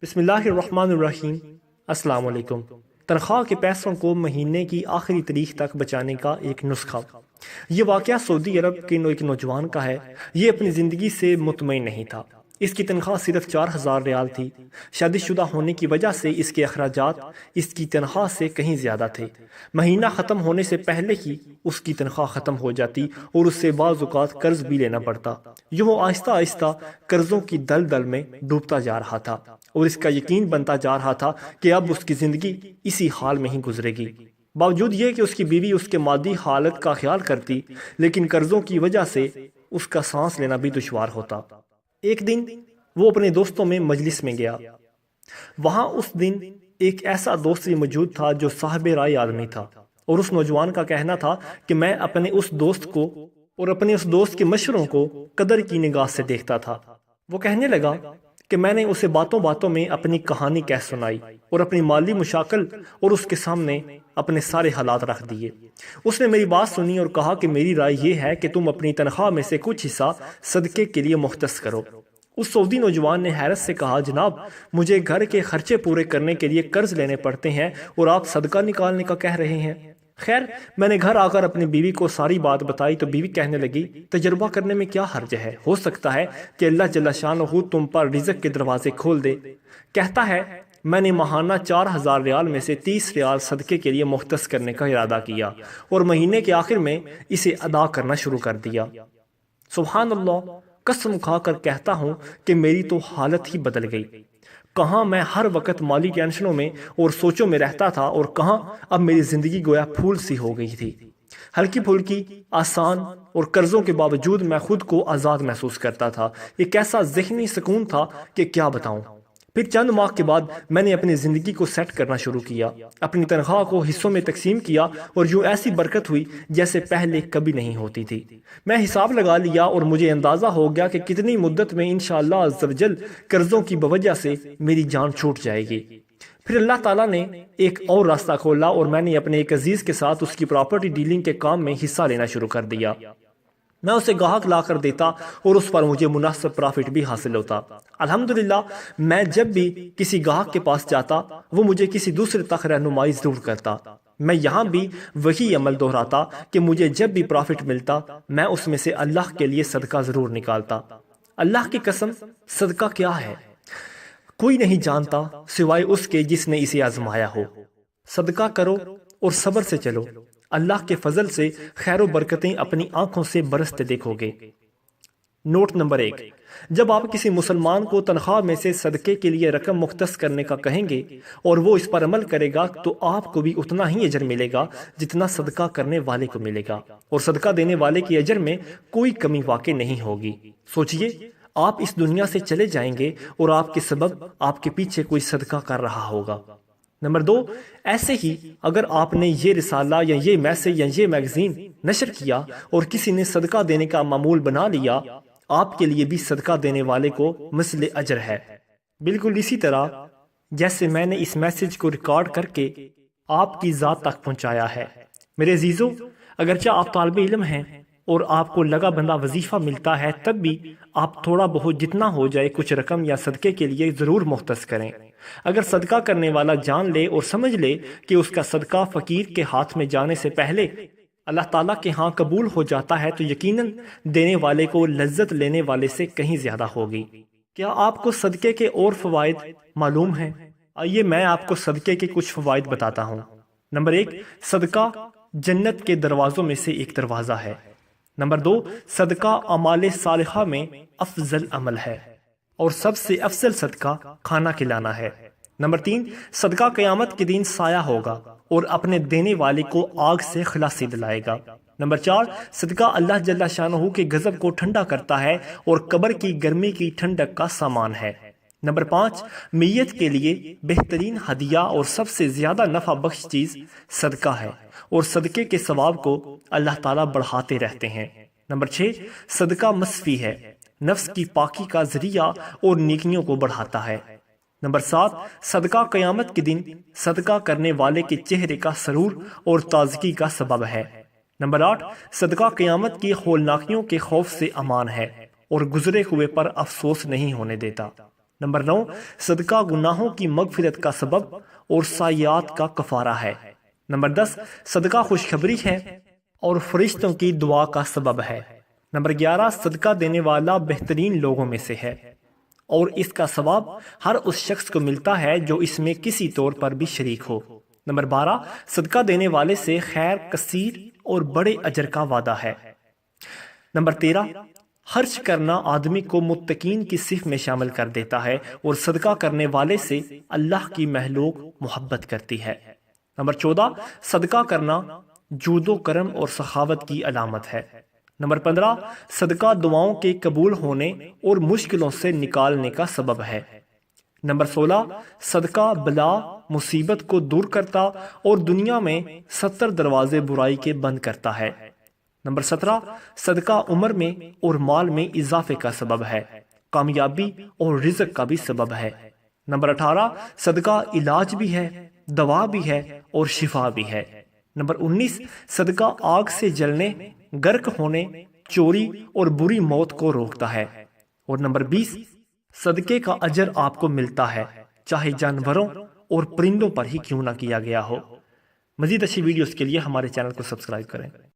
بسم اللہ الرحمن الرحیم۔ السلام علیکم۔ تنخواہ کے پیسوں کو مہینے کی آخری تاریخ تک بچانے کا ایک نسخہ۔ یہ واقعہ سعودی عرب کے ایک نوجوان کا ہے۔ یہ اپنی زندگی سے مطمئن نہیں تھا۔ اس کی تنخواہ صرف 4000 ریال تھی۔ شادی شدہ ہونے کی وجہ سے اس کے اخراجات اس کی تنخواہ سے کہیں زیادہ تھے۔ مہینہ ختم ہونے سے پہلے ہی اس کی تنخواہ ختم ہو جاتی اور اس سے بعض اوقات قرض بھی لینا پڑتا۔ یوں وہ آہستہ آہستہ قرضوں کی دلدل میں ڈوبتا جا رہا تھا اور اس کا یقین بنتا جا رہا تھا کہ اب اس کی زندگی اسی حال میں ہی گزرے گی۔ باوجود یہ کہ اس کی بیوی اس کے مادی حالت کا خیال کرتی، لیکن قرضوں کی وجہ سے اس کا سانس لینا بھی دشوار ہوتا۔ ایک دن وہ اپنے دوستوں میں مجلس میں گیا۔ وہاں اس دن ایک ایسا دوست بھی موجود تھا جو صاحب رائے آدمی تھا، اور اس نوجوان کا کہنا تھا کہ میں اپنے اس دوست کو اور اپنے اس دوست کے مشوروں کو قدر کی نگاہ سے دیکھتا تھا۔ وہ کہنے لگا کہ میں نے اسے باتوں باتوں میں اپنی کہانی کہہ سنائی اور اپنی مالی مشاکل اور اس کے سامنے اپنے سارے حالات رکھ دیے۔ اس نے میری بات سنی اور کہا کہ میری رائے یہ ہے کہ تم اپنی تنخواہ میں سے کچھ حصہ صدقے کے لیے مختص کرو۔ اس سعودی نوجوان نے حیرت سے کہا، جناب مجھے گھر کے خرچے پورے کرنے کے لیے قرض لینے پڑتے ہیں اور آپ صدقہ نکالنے کا کہہ رہے ہیں۔ خیر، میں نے گھر آ کر اپنی بیوی کو ساری بات بتائی تو بیوی کہنے لگی، تجربہ کرنے میں کیا حرج ہے، ہو سکتا ہے کہ اللہ جل شانہ تم پر رزق کے دروازے کھول دے۔ کہتا ہے، میں نے ماہانہ 4000 ریال میں سے 30 ریال صدقے کے لیے مختص کرنے کا ارادہ کیا اور مہینے کے آخر میں اسے ادا کرنا شروع کر دیا۔ سبحان اللہ، قسم کھا کر کہتا ہوں کہ میری تو حالت ہی بدل گئی۔ کہاں میں ہر وقت مالی ٹینشنوں میں اور سوچوں میں رہتا تھا اور کہاں اب میری زندگی گویا پھول سی ہو گئی تھی، ہلکی پھلکی، آسان، اور قرضوں کے باوجود میں خود کو آزاد محسوس کرتا تھا۔ ایک ایسا ذہنی سکون تھا کہ کیا بتاؤں۔ پھر چند ماہ کے بعد میں نے اپنی زندگی کو سیٹ کرنا شروع کیا، اپنی تنخواہ کو حصوں میں تقسیم کیا اور یوں ایسی برکت ہوئی جیسے پہلے کبھی نہیں ہوتی تھی۔ میں حساب لگا لیا اور مجھے اندازہ ہو گیا کہ کتنی مدت میں انشاءاللہ عز و جل قرضوں کی بوجہ سے میری جان چھوٹ جائے گی۔ پھر اللہ تعالیٰ نے ایک اور راستہ کھولا اور میں نے اپنے ایک عزیز کے ساتھ اس کی پراپرٹی ڈیلنگ کے کام میں حصہ لینا شروع کر دیا۔ میں اسے گاہک لا کر دیتا اور اس پر مجھے مناسب پرافٹ بھی حاصل ہوتا۔ الحمدللہ، میں جب بھی کسی گاہک کے پاس جاتا وہ مجھے کسی دوسرے تک رہنمائی ضرور کرتا۔ میں یہاں بھی وہی عمل دہراتا کہ مجھے جب بھی پرافٹ ملتا میں اس میں سے اللہ کے لیے صدقہ ضرور نکالتا۔ اللہ کی قسم، صدقہ کیا ہے کوئی نہیں جانتا سوائے اس کے جس نے اسے آزمایا ہو۔ صدقہ کرو اور صبر سے چلو، اللہ کے فضل سے خیر و برکتیں اپنی آنکھوں سے برستے دیکھو گے۔ نوٹ نمبر 1، جب آپ کسی مسلمان کو تنخواہ میں سے صدقے کے لیے رقم مختص کرنے کا کہیں گے اور وہ اس پر عمل کرے گا تو آپ کو بھی اتنا ہی اجر ملے گا جتنا صدقہ کرنے والے کو ملے گا، اور صدقہ دینے والے کی اجر میں کوئی کمی واقع نہیں ہوگی۔ سوچئے، آپ اس دنیا سے چلے جائیں گے اور آپ کے سبب آپ کے پیچھے کوئی صدقہ کر رہا ہوگا۔ نمبر 2، ایسے ہی اگر آپ نے یہ رسالہ یا یہ میسج یا یہ میگزین نشر کیا اور کسی نے صدقہ دینے کا معمول بنا لیا، آپ کے لیے بھی صدقہ دینے والے کو مثل اجر ہے، بالکل اسی طرح جیسے میں نے اس میسج کو ریکارڈ کر کے آپ کی ذات تک پہنچایا ہے۔ میرے عزیزو، اگرچہ آپ طالب علم ہیں اور آپ کو لگا بندہ وظیفہ ملتا ہے، تب بھی آپ تھوڑا بہت جتنا ہو جائے کچھ رقم یا صدقے کے لیے ضرور مختص کریں۔ اگر صدقہ کرنے والا جان لے اور سمجھ لے کہ اس کا صدقہ فقیر کے ہاتھ میں جانے سے پہلے اللہ تعالیٰ کے ہاں قبول ہو جاتا ہے تو یقیناً دینے والے کو لذت لینے والے سے کہیں زیادہ ہوگی۔ کیا آپ کو صدقے کے اور فوائد معلوم ہیں؟ آئیے میں آپ کو صدقے کے کچھ فوائد بتاتا ہوں۔ نمبر 1، صدقہ جنت کے دروازوں میں سے ایک دروازہ ہے۔ نمبر 2، صدقہ اعمال صالحہ میں افضل عمل ہے اور سب سے افضل صدقہ کھانا کھلانا ہے۔ نمبر 3، صدقہ قیامت کے دن سایہ ہوگا اور اپنے دینے والے کو آگ سے خلاصی دلائے گا۔ نمبر 4، صدقہ اللہ جل شانہ کے غضب کو ٹھنڈا کرتا ہے اور قبر کی گرمی کی ٹھنڈک کا سامان ہے۔ نمبر 5، میت کے لیے بہترین ہدیہ اور سب سے زیادہ نفع بخش چیز صدقہ ہے اور صدقے کے ثواب کو اللہ تعالیٰ بڑھاتے رہتے ہیں۔ نمبر 6، صدقہ مصفی ہے، نفس کی پاکی کا ذریعہ اور نیکیوں کو بڑھاتا ہے۔ نمبر 7، صدقہ قیامت کے دن صدقہ کرنے والے کے چہرے کا سرور اور تازگی کا سبب ہے۔ نمبر 8، صدقہ قیامت کی ہولناکیوں کے خوف سے امان ہے اور گزرے ہوئے پر افسوس نہیں ہونے دیتا۔ نمبر 9، صدقہ گناہوں کی مغفرت کا سبب اور سیئات کا کفارہ ہے۔ نمبر 10، صدقہ خوشخبری ہے اور فرشتوں کی دعا کا سبب ہے۔ نمبر 11، صدقہ دینے والا بہترین لوگوں میں سے ہے اور اس کا ثواب ہر اس شخص کو ملتا ہے جو اس میں کسی طور پر بھی شریک ہو۔ نمبر 12، صدقہ دینے والے سے خیر کثیر اور بڑے اجر کا وعدہ ہے۔ نمبر 13، خرچ کرنا آدمی کو متقین کی صف میں شامل کر دیتا ہے اور صدقہ کرنے والے سے اللہ کی مخلوق محبت کرتی ہے۔ نمبر 14، صدقہ کرنا جود و کرم اور سخاوت کی علامت ہے۔ نمبر 15، صدقہ دعاؤں کے قبول ہونے اور مشکلوں سے نکالنے کا سبب ہے۔ نمبر 16، صدقہ بلا مصیبت کو دور کرتا اور دنیا میں 70 دروازے برائی کے بند کرتا ہے۔ نمبر 17، صدقہ عمر میں اور مال میں اضافے کا سبب ہے، کامیابی اور رزق کا بھی سبب ہے۔ نمبر 18، صدقہ علاج بھی ہے، دوا بھی ہے اور شفا بھی ہے۔ نمبر 19، صدقہ آگ سے جلنے، غرق ہونے، چوری اور بری موت کو روکتا ہے۔ اور نمبر 20، صدقے کا اجر آپ کو ملتا ہے چاہے جانوروں اور پرندوں پر ہی کیوں نہ کیا گیا ہو۔ مزید اچھی ویڈیوز کے لیے ہمارے چینل کو سبسکرائب کریں۔